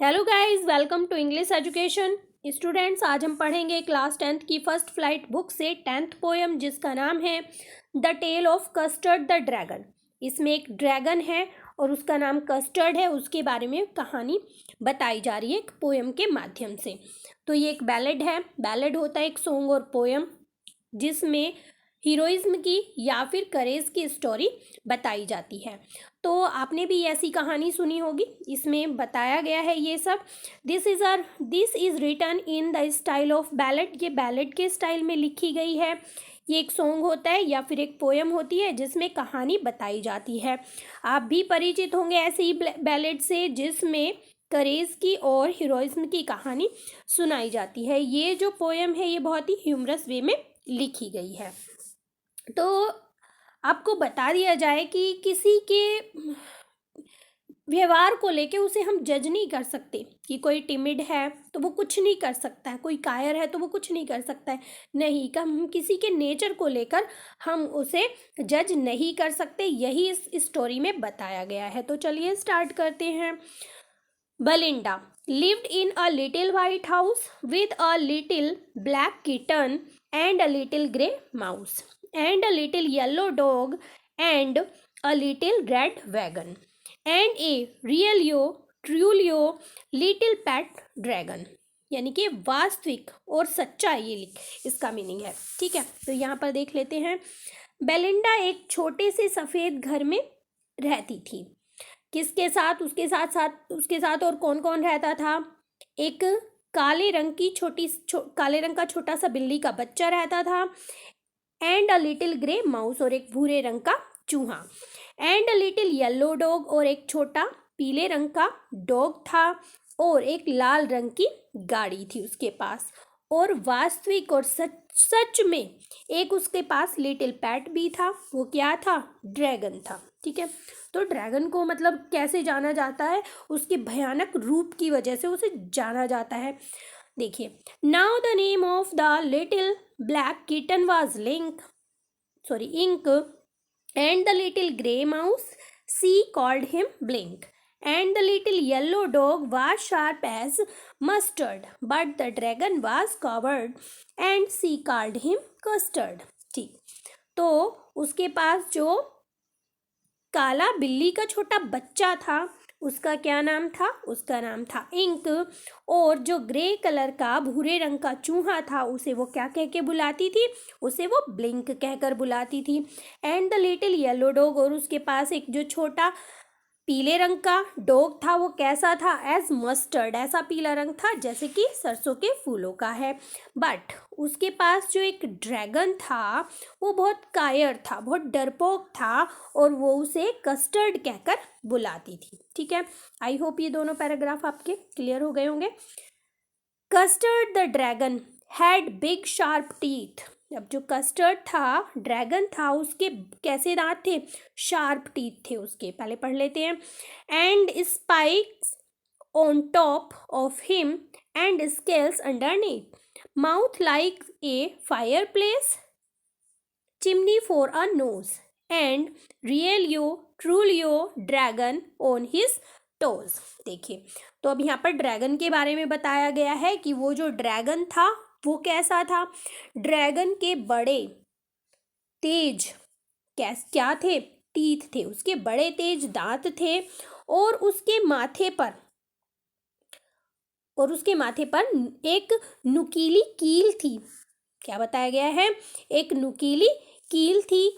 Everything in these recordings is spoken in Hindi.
Hello guys, welcome to English education. Students, आज हम पढ़ेंगे क्लास 10th की फर्स्ट फ्लाइट बुक से 10th पोएम जिसका नाम है the tale of Custard the dragon. इसमें एक ड्रैगन है और उसका नाम कस्टर्ड है। उसके बारे में कहानी बताई जा रही है एक पोएम के माध्यम से। तो ये एक बैलेड है। बैलेड होता है एक सॉन्ग और पोएम जिसमें हीरोइज्म की या फिर करेज की स्टोरी बताई जाती है। तो आपने भी ऐसी कहानी सुनी होगी। इसमें बताया गया है ये सब। This is written in the style of ballad. ये बैलेड के स्टाइल में लिखी गई है। ये एक सॉन्ग होता है या फिर एक पोएम होती है जिसमें कहानी बताई जाती है। आप भी परिचित होंगे ऐसे ही बैलेड से जिसमें करेज की और हीरोइज्म की कहानी सुनाई जाती है। ये जो पोएम है ये बहुत ही ह्यूमरस वे में लिखी गई है। तो आपको बता दिया जाए कि किसी के व्यवहार को लेके उसे हम जज नहीं कर सकते कि कोई टिमिड है तो वो कुछ नहीं कर सकता है, कोई कायर है तो वो कुछ नहीं कर सकता है। नहीं, कि हम किसी के नेचर को लेकर हम उसे जज नहीं कर सकते। यही इस स्टोरी में बताया गया है। तो चलिए स्टार्ट करते हैं। Belinda lived in a little white house with a little black kitten and a little grey mouse and a little yellow dog and a little red wagon and a truly little pet dragon। यानी कि वास्तविक और सच्चा ये इसका मीनिंग है। ठीक है, तो यहाँ पर देख लेते हैं। बेलिंडा एक छोटे से सफ़ेद घर में रहती थी। किसके साथ? उसके साथ और कौन कौन रहता था? एक काले रंग काले रंग का छोटा सा बिल्ली का बच्चा रहता था and a little grey mouse और एक भूरे रंग का चूहा and a little yellow dog और एक छोटा पीले रंग का डॉग था और एक लाल रंग की गाड़ी थी उसके पास। और वास्तविक और सच में एक उसके पास लिटिल पैट भी था। वो क्या था? ड्रैगन था। ठीक है, तो ड्रैगन को मतलब कैसे जाना जाता है? उसके भयानक रूप की वजह से उसे जाना जाता है। देखिए, now the name of the little black kitten was Ink and the little grey mouse she called him Blink and the little yellow dog was sharp as mustard but the dragon was covered and she called him Custard। ठीक, तो उसके पास जो काला बिल्ली का छोटा बच्चा था उसका क्या नाम था? उसका नाम था इंक। और जो ग्रे कलर का भूरे रंग का चूहा था उसे वो क्या कह के बुलाती थी? उसे वो ब्लिंक कहकर बुलाती थी। And the little yellow dog और उसके पास एक जो छोटा पीले रंग का डॉग था वो कैसा था? एज मस्टर्ड, ऐसा पीला रंग था जैसे कि सरसों के फूलों का है। बट उसके पास जो एक ड्रैगन था वो बहुत कायर था, बहुत डरपोक था और वो उसे कस्टर्ड कहकर बुलाती थी। ठीक है, आई होप ये दोनों पैराग्राफ आपके क्लियर हो गए होंगे। Custard the dragon had big sharp teeth. अब जो कस्टर्ड था, ड्रैगन था, उसके कैसे दांत थे? शार्प टीथ थे उसके। पहले पढ़ लेते हैं। And spikes on top of him and scales underneath, mouth like a fire place, chimney for a knows and ट्रूलियो dragon on his toes. देखिए, तो अब यहाँ पर ड्रैगन के बारे में बताया गया है कि वो जो ड्रैगन था वो कैसा था? ड्रैगन के बड़े तेज क्या थे? टीथ थे, उसके बड़े तेज दांत थे और उसके माथे पर एक नुकीली कील थी। क्या बताया गया है? एक नुकीली कील थी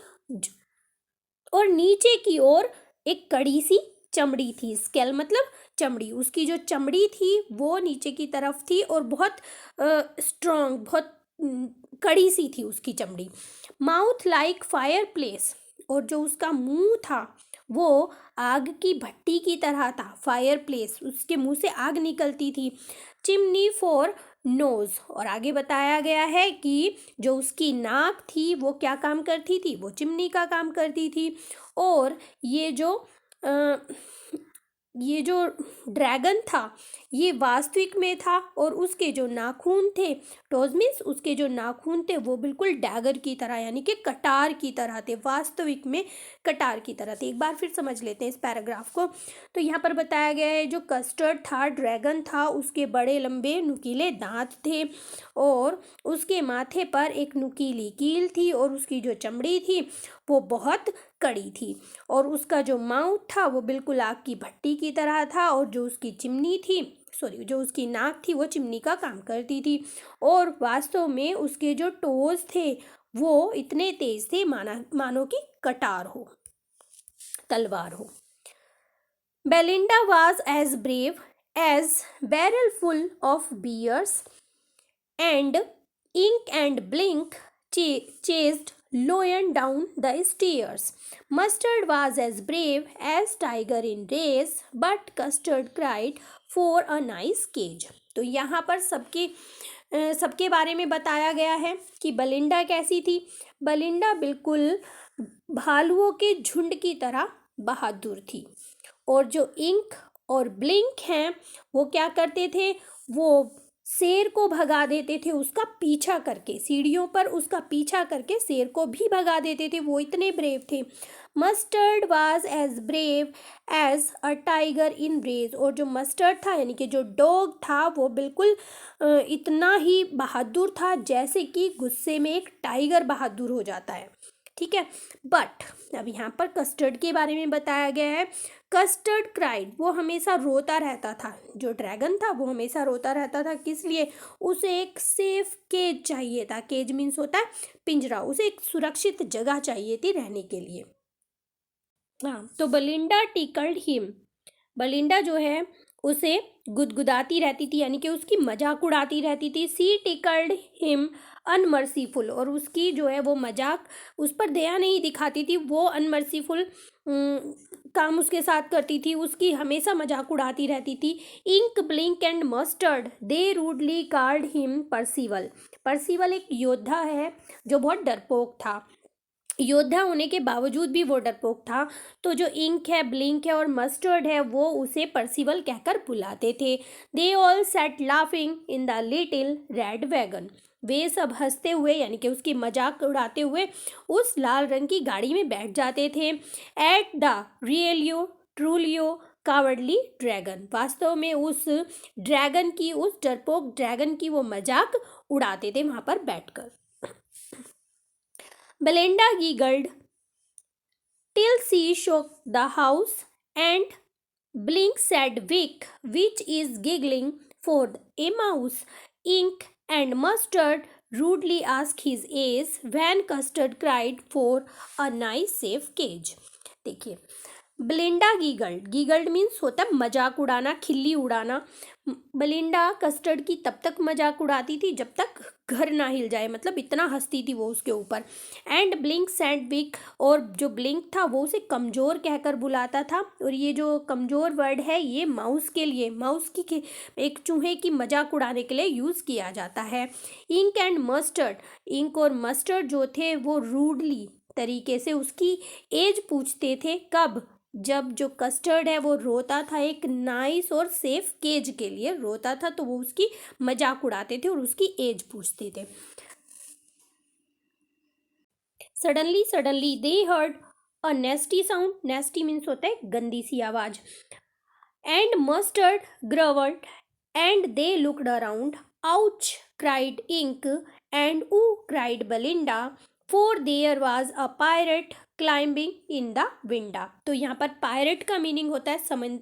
और नीचे की ओर एक कड़ी सी चमड़ी थी। स्केल मतलब चमड़ी। उसकी जो चमड़ी थी वो नीचे की तरफ थी और बहुत स्ट्रॉन्ग, बहुत कड़ी सी थी उसकी चमड़ी। माउथ लाइक फायर प्लेस, और जो उसका मुंह था वो आग की भट्टी की तरह था। फायर प्लेस, उसके मुंह से आग निकलती थी। चिमनी फॉर नोज, और आगे बताया गया है कि जो उसकी नाक थी वो क्या काम करती थी? वो चिमनी का काम करती थी। और ये जो ये जो ड्रैगन था ये वास्तविक में था और उसके जो नाखून थे, टोज मीन्स उसके जो नाखून थे वो बिल्कुल डैगर की तरह यानी कि कटार की तरह थे, वास्तविक में कटार की तरह थे। एक बार फिर समझ लेते हैं इस पैराग्राफ को। तो यहाँ पर बताया गया है जो कस्टर्ड था, ड्रैगन था, उसके बड़े लंबे नुकीले दांत थे और उसके माथे पर एक नुकीली कील थी और उसकी जो चमड़ी थी वो बहुत कड़ी थी और उसका जो माउथ था वो बिल्कुल आग की भट्टी की तरह था और जो उसकी चिमनी थी, सॉरी, जो उसकी नाक थी वो चिमनी का काम करती थी और वास्तव में उसके जो टोज थे वो इतने तेज थे मानो कि कटार हो, तलवार हो। Belinda was as brave as barrel full of beers and ink and blink chased Loyan down the stairs. Mustard was as brave as tiger in race, but Custard cried for a nice cage. तो यहाँ पर सबके बारे में बताया गया है कि बलिंडा कैसी थी। बलिंडा बिल्कुल भालुओं के झुंड की तरह बहादुर थी और जो इंक और ब्लिंक हैं वो क्या करते थे, वो शेर को भगा देते थे उसका पीछा करके, सीढ़ियों पर उसका पीछा करके शेर को भी भगा देते थे, वो इतने ब्रेव थे। Mustard was as brave as a tiger in rage, और जो मस्टर्ड था यानी कि जो डॉग था वो बिल्कुल इतना ही बहादुर था जैसे कि गुस्से में एक टाइगर बहादुर हो जाता है। ठीक है, बट अब यहाँ पर कस्टर्ड के बारे में बताया गया है। कस्टर्ड क्राइड, वो हमेशा रोता रहता था, जो ड्रैगन था वो हमेशा रोता रहता था। किस लिए? उसे एक सेफ केज चाहिए था। केज मीन्स होता है पिंजरा, उसे एक सुरक्षित जगह चाहिए थी रहने के लिए। हाँ, तो बलिंडा टिकल्ड हिम, बलिंडा जो है उसे गुदगुदाती रहती थी यानी कि उसकी मजाक उड़ाती रहती थी। सी टिकल्ड हिम अनमर्सीफुल, और उसकी जो है वो मजाक, उस पर दया नहीं दिखाती थी, वो अनमर्सीफुल काम उसके साथ करती थी, उसकी हमेशा मजाक उड़ाती रहती थी। Ink Blink and Mustard they rudely called him Percival, Percival एक योद्धा है जो बहुत डरपोक था, योद्धा होने के बावजूद भी वो डरपोक था। तो जो इंक है, ब्लिंक है और मस्टर्ड है वो उसे परसिवल कहकर बुलाते थे। They all sat laughing in the little red wagon, वे सब हंसते हुए यानी कि उसकी मजाक उड़ाते हुए उस लाल रंग की गाड़ी में बैठ जाते थे। एट द रियलियो ट्रूलियो कावर्डली ड्रैगन, वास्तव में उस ड्रैगन की, उस डरपोक ड्रैगन की वो मजाक उड़ाते थे वहां पर बैठकर। Belinda giggled till she shook the house, and Blink said, Vic, which is giggling for a mouse. Ink and Mustard rudely asked his age when Custard cried for a nice safe cage. देखिए, बेलिंडा गीगल्ड, गीगल्ड मीन्स होता है मजाक उड़ाना, खिल्ली उड़ाना। बेलिंडा कस्टर्ड की तब तक मजाक उड़ाती थी जब तक घर ना हिल जाए, मतलब इतना हंसती थी वो उसके ऊपर। एंड ब्लिंक सैड बिग, और जो ब्लिंक था वो उसे कमज़ोर कहकर बुलाता था। और ये जो कमज़ोर वर्ड है ये माउस के लिए, माउस की एक चूहे की मजाक उड़ाने के लिए यूज़ किया जाता है। इंक एंड मस्टर्ड, इंक और मस्टर्ड जो थे वो रूडली तरीके से उसकी एज पूछते थे। कब? जब जो कस्टर्ड है वो रोता था, एक नाइस और सेफ केज के लिए रोता था, तो वो उसकी मजाक उड़ाते थे और उसकी एज पूछते थे। Suddenly they heard a nasty sound, nasty means होता है गंदी सी आवाज। And Mustard growled and they looked around, ouch cried Ink and ooh cried Belinda, for there was a pirate climbing in the window. तो यहाँ पर पायरेट का मीनिंग होता है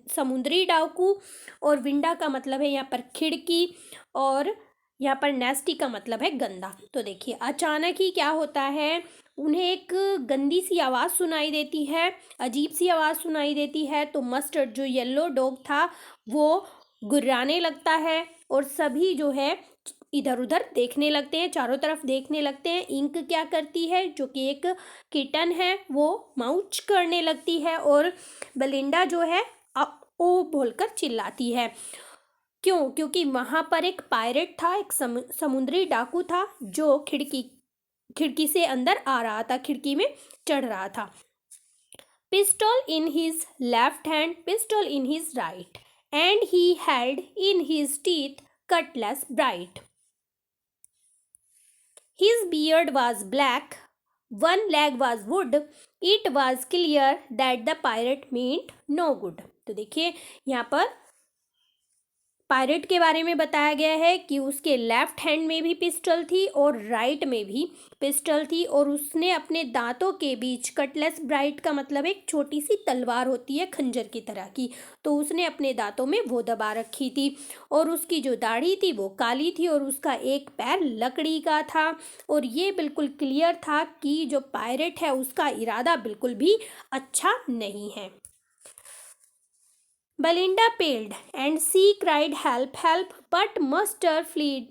समुद्री डाकू, और विंडा का मतलब है यहाँ पर खिड़की, और यहाँ पर नेस्टी का मतलब है गंदा। तो देखिए अचानक ही क्या होता है, उन्हें एक गंदी सी आवाज़ सुनाई देती है, अजीब सी आवाज़ सुनाई देती है। तो मस्टर्ड जो येलो डॉग था वो गुर्राने लगता है और सभी जो है इधर उधर देखने लगते हैं, चारों तरफ देखने लगते हैं। इंक क्या करती है, जो कि एक किटन है, वो माउच करने लगती है और बेलिंडा जो है ओ बोलकर चिल्लाती है। क्यों? क्योंकि वहाँ पर एक पायरेट था, एक समुद्री डाकू था जो खिड़की से अंदर आ रहा था, खिड़की में चढ़ रहा था। pistol in his left hand, pistol in his right, and he held in his teeth cutlass bright. His beard was black, one leg was wood, it was clear that the pirate meant no good. तो देखिए यहाँ पर पायरेट के बारे में बताया गया है कि उसके लेफ्ट हैंड में भी पिस्टल थी और राइट में भी पिस्टल थी, और उसने अपने दांतों के बीच, कटलेस ब्राइट का मतलब एक छोटी सी तलवार होती है खंजर की तरह की, तो उसने अपने दांतों में वो दबा रखी थी, और उसकी जो दाढ़ी थी वो काली थी, और उसका एक पैर लकड़ी का था, और ये बिल्कुल क्लियर था कि जो पायरेट है उसका इरादा बिल्कुल भी अच्छा नहीं है। Belinda paled, and she cried, "Help, help!" But Master fled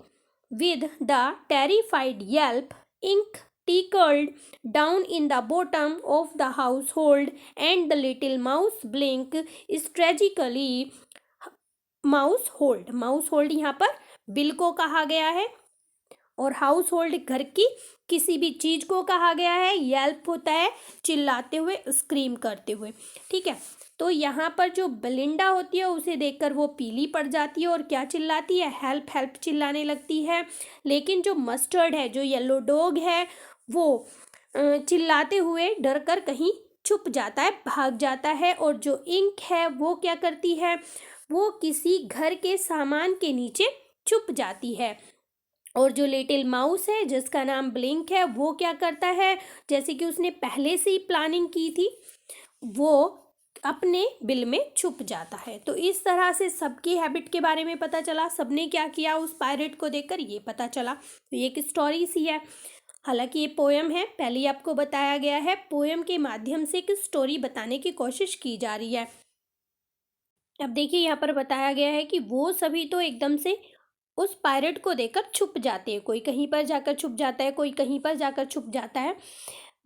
with the terrified yelp. Ink trickled down in the bottom of the household, and the little mouse blinked strategically. Mousehold, माउसहोल्ड यहाँ पर बिल को कहा गया है, और हाउस होल्ड घर की किसी भी चीज को कहा गया है। येल्प होता है चिल्लाते हुए, स्क्रीम करते हुए, ठीक है। तो यहाँ पर जो बेलिंडा होती है उसे देखकर वो पीली पड़ जाती है और क्या चिल्लाती है, हेल्प हेल्प चिल्लाने लगती है। लेकिन जो मस्टर्ड है, जो येलो डॉग है, वो चिल्लाते हुए डर कर कहीं छुप जाता है, भाग जाता है। और जो इंक है वो क्या करती है, वो किसी घर के सामान के नीचे छुप जाती है। और जो लिटिल माउस है जिसका नाम ब्लिंक है, वो क्या करता है, जैसे कि उसने पहले से ही प्लानिंग की थी, वो अपने बिल में छुप जाता है। तो इस तरह से सबकी हैबिट के बारे में पता चला, सबने क्या किया उस पायरेट को देखकर ये पता चला। तो ये एक स्टोरी सी है, हालांकि ये पोएम है, पहले ही आपको बताया गया है। पोएम के माध्यम से एक स्टोरी बताने की कोशिश की जा रही है। अब देखिए यहाँ पर बताया गया है कि वो सभी तो एकदम से उस पायरेट को देखकर छुप जाते हैं, कोई कहीं पर जाकर छुप जाता है, कोई कहीं पर जाकर छुप जाता है।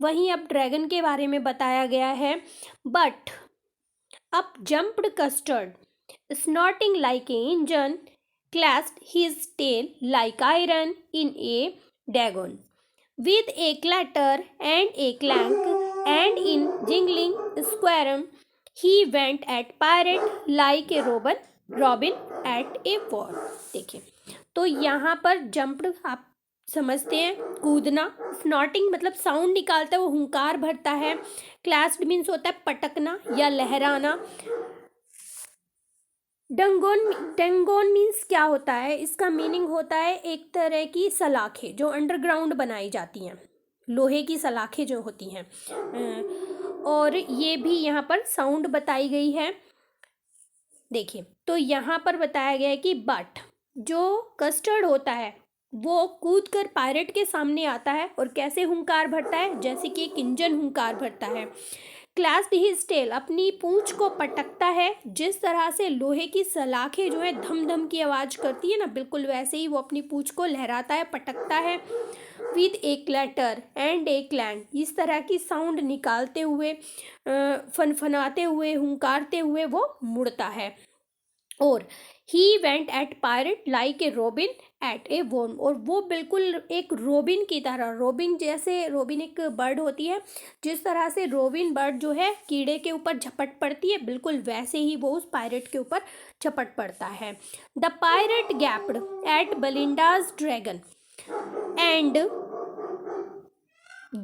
वहीं अब ड्रैगन के बारे में बताया गया है। But up jumped Custard, snorting like a engine, clashed his tail like iron in a dragon, with a clatter and a clank, and in jingling squarum, he went at pirate like a robin at a war. देखिए, तो यहाँ पर जंप्ड आप समझते हैं कूदना, स्नॉटिंग मतलब साउंड निकालता है, वो हुंकार भरता है। क्लैस्ड मीन्स होता है पटकना या लहराना। डेंगोन मीन्स क्या होता है, इसका मीनिंग होता है एक तरह की सलाखें जो अंडरग्राउंड बनाई जाती हैं, लोहे की सलाखें जो होती हैं। और ये भी यहाँ पर साउंड बताई गई है। देखिए, तो यहाँ पर बताया गया है कि बट जो कस्टर्ड होता है वो कूद कर पायरेट के सामने आता है और कैसे हुंकार भरता है, जैसे कि एक इंजन हुंकार भरता है। क्लास्ड हिज टेल, अपनी पूंछ को पटकता है, जिस तरह से लोहे की सलाखें जो है धम धम की आवाज़ करती है ना, बिल्कुल वैसे ही वो अपनी पूंछ को लहराता है, पटकता है। With A clatter and A clang, इस तरह की साउंड निकालते हुए, फनफनाते हुए, हुंकारते हुए वो मुड़ता है। और he went at pirate like a robin at a worm, और वो बिल्कुल एक रोबिन की तरह, रोबिन जैसे, रोबिन एक बर्ड होती है, जिस तरह से रोबिन बर्ड जो है कीड़े के ऊपर झपट पड़ती है, बिल्कुल वैसे ही वो उस पायरेट के ऊपर झपट पड़ता है। The pirate gaped at Belinda's dragon and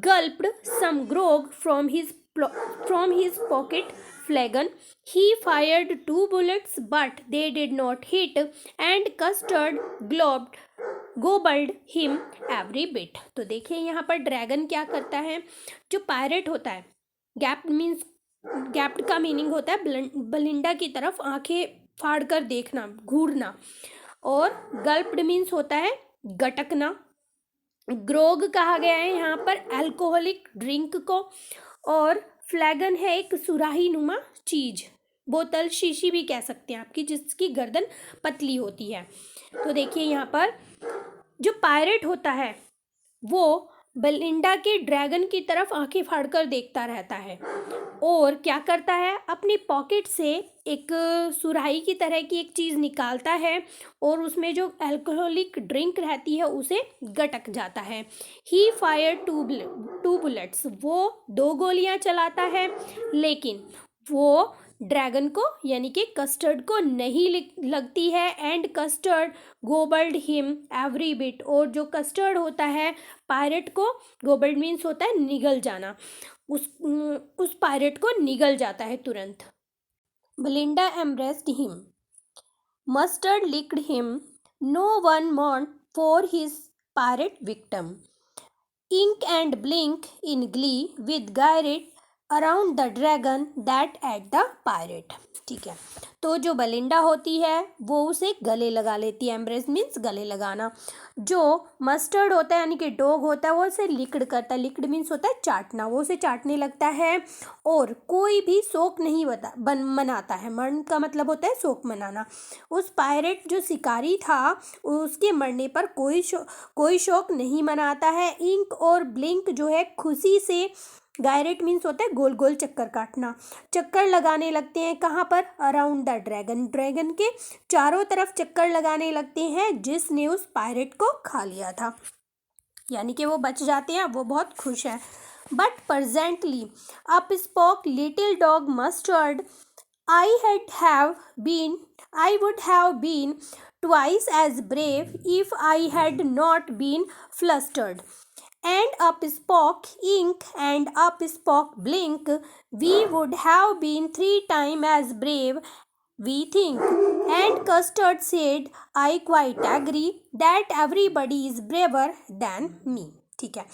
gulped some grog from his pocket flagon. He fired 2 bullets, but they did not hit, and Custard gobbled him every bit. तो देखिए यहाँ पर ड्रैगन क्या करता है, जो पायरेट होता है, गैप्ड का मीनिंग होता है बेलिंडा की तरफ आंखें फाड़ कर देखना, घूरना, और गल्प्ड मीन्स होता है गटकना। ग्रोग कहा गया है यहाँ पर अल्कोहलिक ड्रिंक को, और फ्लैगन है एक सुराही नुमा चीज, बोतल, शीशी भी कह सकते हैं आपकी, जिसकी गर्दन पतली होती है। तो देखिए यहाँ पर जो पायरेट होता है वो बेलिंडा के ड्रैगन की तरफ आंखें फाड़कर देखता रहता है और क्या करता है, अपनी पॉकेट से एक सुराही की तरह की एक चीज़ निकालता है और उसमें जो अल्कोहलिक ड्रिंक रहती है उसे गटक जाता है। ही फायर टू बुलेट्स, वो 2 गोलियां चलाता है, लेकिन वो ड्रैगन को यानी कि कस्टर्ड को नहीं लगती है। And Custard gobbled him every bit, और जो कस्टर्ड होता है पायरेट को, गोबल्ड मीन्स होता है निगल जाना, उस पायरेट को निगल जाता है तुरंत। Belinda embraced him, Mustard licked him, no one mourned for his pirate victim, ink and blink in glee with Garrett around the dragon that ate the pirate। ठीक है, तो जो बेलिंडा होती है वो उसे गले लगा लेती है। एम्ब्रेस मीन्स गले लगाना। जो मस्टर्ड होता है यानी कि डॉग होता है वो उसे लिक्ड करता है। लिक्ड मीन्स होता है चाटना, वो उसे चाटने लगता है और कोई भी शोक नहीं मनाता है। मरण का मतलब होता है शोक मनाना। उस पायरेट जो शिकारी था उसके मरने पर कोई शोक नहीं मनाता है। इंक और ब्लिंक जो है खुशी से, गायरेट मीन्स होता है गोल गोल चक्कर काटना, चक्कर लगाने लगते हैं। कहाँ पर? अराउंड द ड्रैगन, ड्रैगन के चारों तरफ चक्कर लगाने लगते हैं जिसने उस पायरेट को खा लिया था, यानी कि वो बच जाते हैं। वो बहुत खुश है। But presently up spoke little dog mustard, I would have been twice as brave if I had not been flustered. And up spoke Ink and up spoke Blink, we would have been 3 times as brave, we think. And Custard said, I quite agree that everybody is braver than me। ठीक है,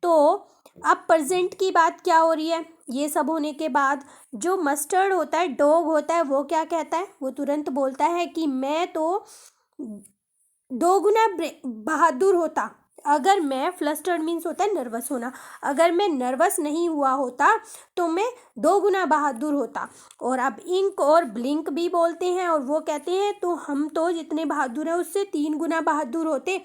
तो अब प्रेजेंट की बात क्या हो रही है? ये सब होने के बाद जो मस्टर्ड होता है, डॉग होता है, वो क्या कहता है? वो तुरंत बोलता है कि मैं तो 2 गुना बहादुर होता अगर मैं, फ्लस्टर्ड मीन्स होता है नर्वस होना, अगर मैं नर्वस नहीं हुआ होता तो मैं 2 गुना बहादुर होता। और अब इंक और ब्लिंक भी बोलते हैं और वो कहते हैं तो हम तो जितने बहादुर हैं उससे 3 गुना बहादुर होते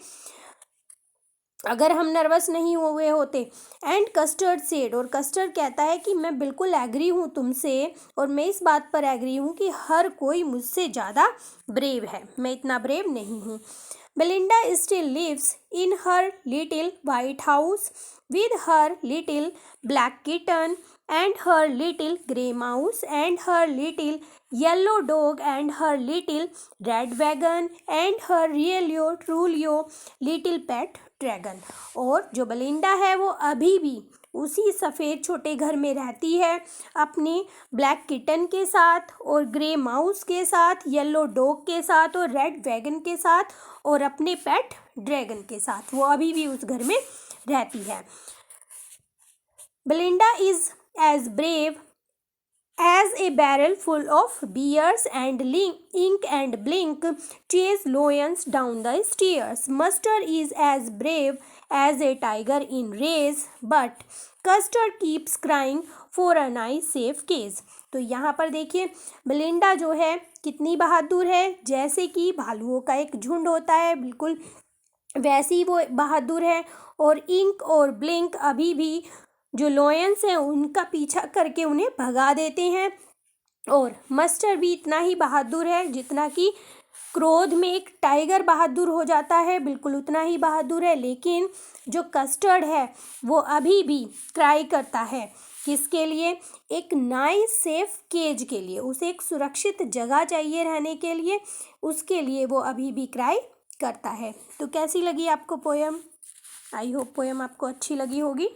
अगर हम नर्वस नहीं हुए होते। एंड कस्टर्ड सेड, और कस्टर्ड कहता है कि मैं बिल्कुल एग्री हूँ तुमसे और मैं इस बात पर एग्री हूँ कि हर कोई मुझसे ज़्यादा ब्रेव है, मैं इतना ब्रेव नहीं हूँ। Belinda still lives in her little white house with her little black kitten and her little grey mouse and her little yellow dog and her little red wagon and her really truly little pet dragon। और जो बेलिंडा है वो अभी भी उसी सफ़ेद छोटे घर में रहती है अपनी ब्लैक किटन के साथ और ग्रे माउस के साथ, येलो डॉग के साथ और रेड वैगन के साथ और अपने पेट ड्रैगन के साथ। वो अभी भी उस घर में रहती है। Belinda is as brave as a barrel full of beers and ink and blink chase lions down the stairs. Mustard is as brave as a tiger in race, but Custard keeps crying for a nice safe cage। तो यहाँ पर देखिए बेलिंडा जो है कितनी बहादुर है, जैसे कि भालुओं का एक झुंड होता है बिल्कुल वैसी वो बहादुर है। और इंक और ब्लिंक अभी भी जो लॉयंस हैं उनका पीछा करके उन्हें भगा देते हैं। और मस्टर भी इतना ही बहादुर है जितना कि क्रोध में एक टाइगर बहादुर हो जाता है, बिल्कुल उतना ही बहादुर है। लेकिन जो कस्टर्ड है वो अभी भी क्राई करता है, किसके लिए? एक नाइस सेफ केज के लिए, उसे एक सुरक्षित जगह चाहिए रहने के लिए, उसके लिए वो अभी भी क्राई करता है। तो कैसी लगी आपको पोयम? आई होप पोयम आपको अच्छी लगी होगी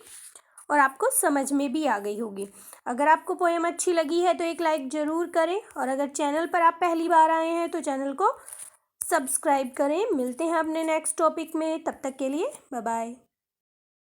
और आपको समझ में भी आ गई होगी। अगर आपको पोयम अच्छी लगी है तो एक लाइक ज़रूर करें और अगर चैनल पर आप पहली बार आए हैं तो चैनल को सब्सक्राइब करें। मिलते हैं अपने नेक्स्ट टॉपिक में, तब तक के लिए बाय बाय।